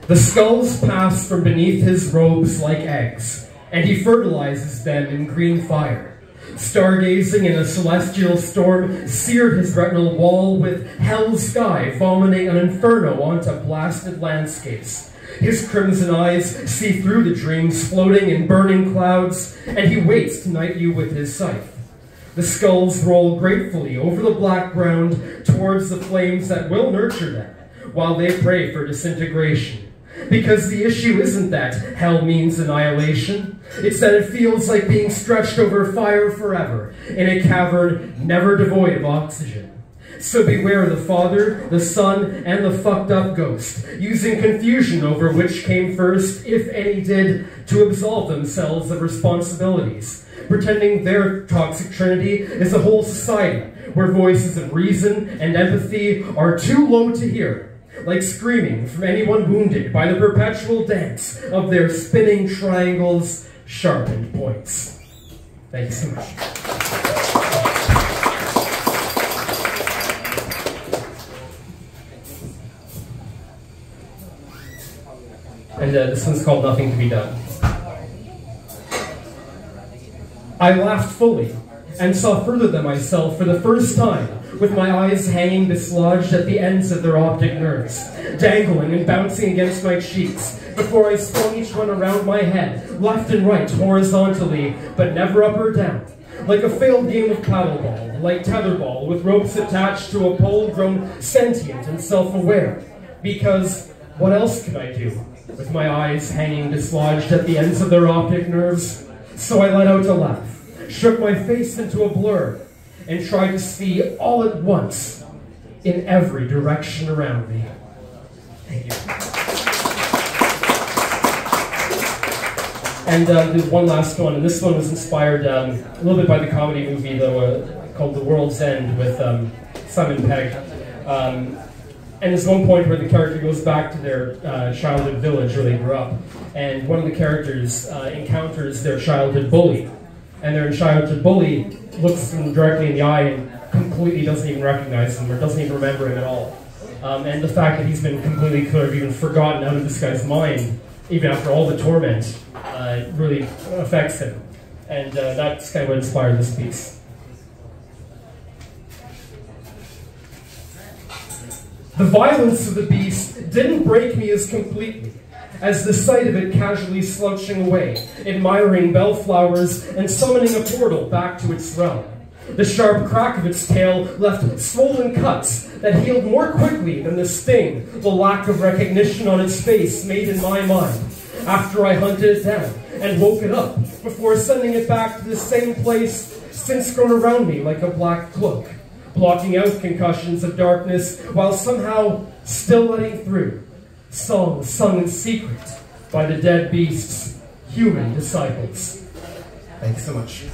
The skulls pass from beneath his robes like eggs, and he fertilizes them in green fire. Stargazing in a celestial storm seared his retinal wall with hell's sky vomiting an inferno onto blasted landscapes. His crimson eyes see through the dreams floating in burning clouds, and he waits to knight you with his scythe. The skulls roll gratefully over the black ground towards the flames that will nurture them, while they pray for disintegration. Because the issue isn't that hell means annihilation, it's that it feels like being stretched over fire forever, in a cavern never devoid of oxygen. So beware the Father, the Son, and the fucked up ghost, using confusion over which came first, if any did, to absolve themselves of responsibilities, pretending their toxic trinity is a whole society, where voices of reason and empathy are too low to hear, like screaming from anyone wounded by the perpetual dance of their spinning triangles' sharpened points. Thank you so much. And this one's called Nothing to Be Done. I laughed fully, and saw further than myself for the first time, with my eyes hanging dislodged at the ends of their optic nerves, dangling and bouncing against my cheeks, before I swung each one around my head, left and right, horizontally, but never up or down, like a failed game of paddleball, like tetherball, with ropes attached to a pole grown sentient and self-aware. Because what else could I do, with my eyes hanging dislodged at the ends of their optic nerves? So I let out a laugh, shook my face into a blur, and tried to see all at once, in every direction around me. Thank you. And there's one last one, and this one was inspired a little bit by the comedy movie called The World's End with Simon Pegg. And there's one point where the character goes back to their childhood village where they grew up, and one of the characters encounters their childhood bully. And their childhood bully looks them directly in the eye and completely doesn't even recognize him or doesn't even remember him at all. And the fact that he's been completely sort of even forgotten out of this guy's mind, even after all the torment, really affects him. And that's kind of what inspired this piece. The violence of the beast didn't break me as completely as the sight of it casually slouching away, admiring bellflowers and summoning a portal back to its realm. The sharp crack of its tail left swollen cuts that healed more quickly than the sting the lack of recognition on its face made in my mind, after I hunted it down and woke it up before sending it back to the same place since grown around me like a black cloak, blocking out concussions of darkness while somehow still letting through songs sung in secret by the dead beast's human disciples. Thanks so much.